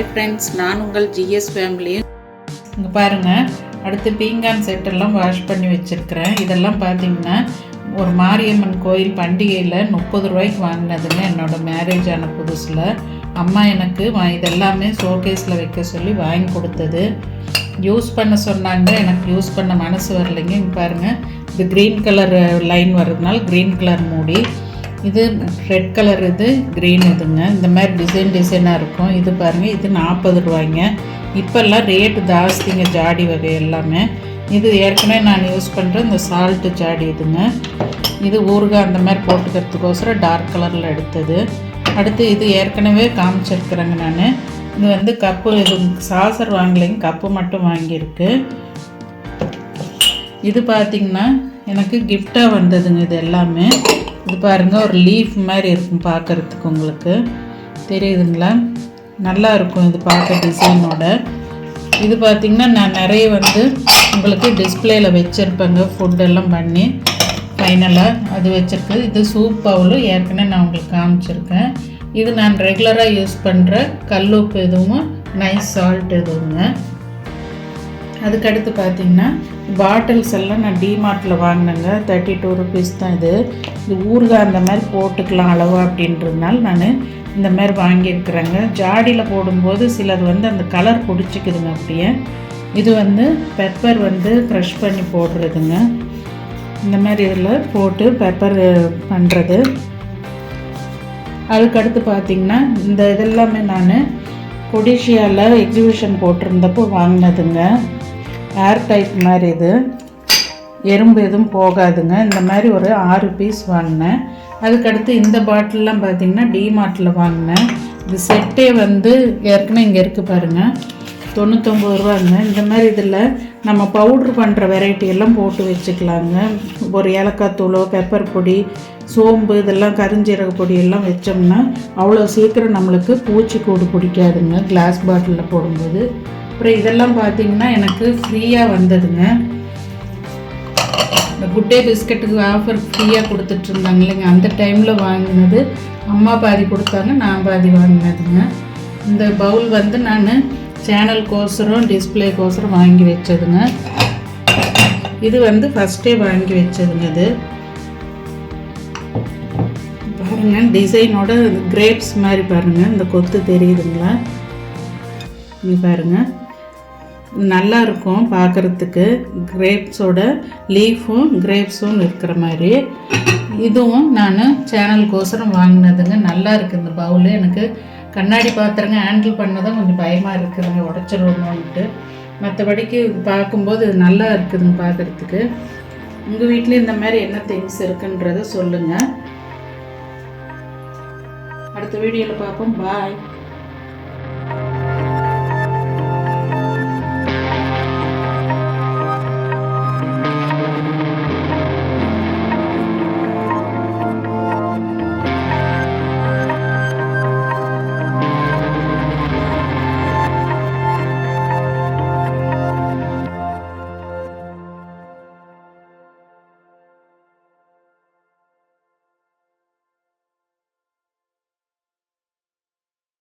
Hi friends, நான் உங்கள் GS family. இங்கே பாருங்கள், அடுத்து பீங்கான் செட்டெல்லாம் வாஷ் பண்ணி வச்சுருக்கிறேன். இதெல்லாம் பார்த்திங்கன்னா ஒரு மாரியம்மன் கோயில் பண்டிகையில் 30 ரூபாய்க்கு வாங்கினதுங்க. என்னோடய மேரேஜ் ஆன புதுசில் அம்மா எனக்கு இதெல்லாமே ஷோகேஸில் வைக்க சொல்லி வாங்கி கொடுத்தது. யூஸ் பண்ண சொன்னாங்க, எனக்கு யூஸ் பண்ண மனசு வரலைங்க. இங்கே பாருங்கள், இது க்ரீன் கலர் லைன் வர்றதுனால க்ரீன் கலர் மூடி, இது ரெட் கலர், இது க்ரீன், இதுங்க இந்த மாதிரி டிசைனாக இருக்கும். இது பாருங்கள், இது 40 ரூபாய்ங்க. இப்போல்லாம் ரேட்டு ஜாஸ்திங்க ஜாடி வகை எல்லாமே. இது ஏற்கனவே நான் யூஸ் பண்ணுற இந்த சால்ட்டு ஜாடி இதுங்க. இது ஊறுகாய் அந்த மாதிரி போட்டுக்கிறதுக்கோசரம் டார்க் கலரில் எடுத்தது. அடுத்து இது ஏற்கனவே காமிச்சிருக்கிறேங்க நான். இது கப்பு, இது சாசர் வாங்கலைங்க, கப்பு மட்டும் வாங்கியிருக்கு. இது பார்த்திங்கன்னா எனக்கு கிஃப்டாக வந்ததுங்க. இது எல்லாமே இது பாருங்கள், ஒரு லீஃப் மாதிரி இருக்கும் பார்க்குறதுக்கு, உங்களுக்கு தெரியுதுங்களா? நல்லா இருக்கும் இது பார்க்க டிசைனோட. இது பார்த்திங்கன்னா நான் நிறைய உங்களுக்கு டிஸ்பிளேயில் வச்சுருப்பேங்க, ஃபுட்டெல்லாம் பண்ணி ஃபைனலாக அது வச்சுருக்கு. இது சூப் பவுலு ஏற்கனவே நான் உங்களுக்கு காமிச்சிருக்கேன். இது நான் ரெகுலராக யூஸ் பண்ணுற கல்லுப்பு இதுவும் நைஸ் சால்ட் இதுவுங்க. அதுக்கடுத்து பார்த்திங்கன்னா பாட்டில்ஸ் எல்லாம் நான் டிமார்ட்டில் வாங்கினேங்க. 32 ருபீஸ் தான். இது ஊறுகாய் அந்த மாதிரி போட்டுக்கலாம் அளவா அப்படின்றதுனால நான் இந்த மாதிரி வாங்கியிருக்கிறேங்க. ஜாடியில் போடும்போது சிலது அந்த கலர் பிடிச்சிக்குதுங்க அப்படியே. இது பெப்பர் க்ரஷ் பண்ணி போடுறதுங்க. இந்த மாதிரி இதில் போட்டு பெப்பர் பண்ணுறது. அதுக்கடுத்து பார்த்திங்கன்னா இந்த இதெல்லாமே நான் கொடிஷியாவில் எக்ஸிபிஷன் போட்டிருந்தப்போ வாங்கினதுங்க. ஏர் டைப் மாதிரி, இது எறும்பு எதுவும் போகாதுங்க. இந்த மாதிரி ஒரு 6 பீஸ் வாங்கினேன். அதுக்கடுத்து இந்த பாட்டிலெலாம் பார்த்திங்கன்னா டிமார்ட்டில் வாங்கினேன். இது செட்டே ஏற்கனவே இங்கே இருக்குது பாருங்கள், 99 ரூபாங்க. இந்த மாதிரி இதில் நம்ம பவுட்ரு பண்ணுற வெரைட்டி எல்லாம் போட்டு வச்சுக்கலாங்க. ஒரு ஏலக்காய் தூளோ, பெப்பர் பொடி, சோம்பு, இதெல்லாம் கருஞ்சீரக பொடி எல்லாம் வச்சோம்னா அவ்வளோ சீக்கிரம் நம்மளுக்கு பூச்சிக்கூடு பிடிக்காதுங்க கிளாஸ் பாட்டிலில் போடும்போது. அப்புறம் இதெல்லாம் பார்த்திங்கன்னா எனக்கு ஃப்ரீயாக வந்ததுங்க. இந்த குட் டே பிஸ்கட்டுக்கு ஆஃபர் ஃப்ரீயாக கொடுத்துட்ருந்தாங்க இல்லைங்க, அந்த டைமில் வாங்கினது. அம்மா பாதி கொடுத்தாங்க, நான் பாதி வாங்கினதுங்க. இந்த பவுல் நான் சேனலுக்கோசரம் டிஸ்பிளேக்கோசரம் வாங்கி வச்சதுங்க. இது ஃபஸ்ட்டே வாங்கி வச்சதுங்க. இது பாருங்கள், டிசைனோட கிரேப்ஸ் மாதிரி பாருங்கள், இந்த கொத்து தெரியுதுங்களா? இங்கே பாருங்கள், நல்லா இருக்கும் பார்க்குறதுக்கு. கிரேப்ஸோட லீஃபும் கிரேப்ஸும் இருக்கிற மாதிரி. இதுவும் நான் சேனலுக்கோசரம் வாங்கினதுங்க. நல்லா இருக்குது இந்த பவுலு. எனக்கு கண்ணாடி பாத்திரங்க ஹேண்டில் பண்ணதான் கொஞ்சம் பயமாக இருக்குதுங்க, உடச்சிருவோமோன்ட்டு. மற்றபடிக்கு பார்க்கும்போது இது நல்லா இருக்குதுங்க பார்க்குறதுக்கு. உங்கள் வீட்டில் இந்த மாதிரி என்ன திங்ஸ் இருக்குன்றதை சொல்லுங்கள். அடுத்த வீடியோவில் பார்ப்போம். பாய்.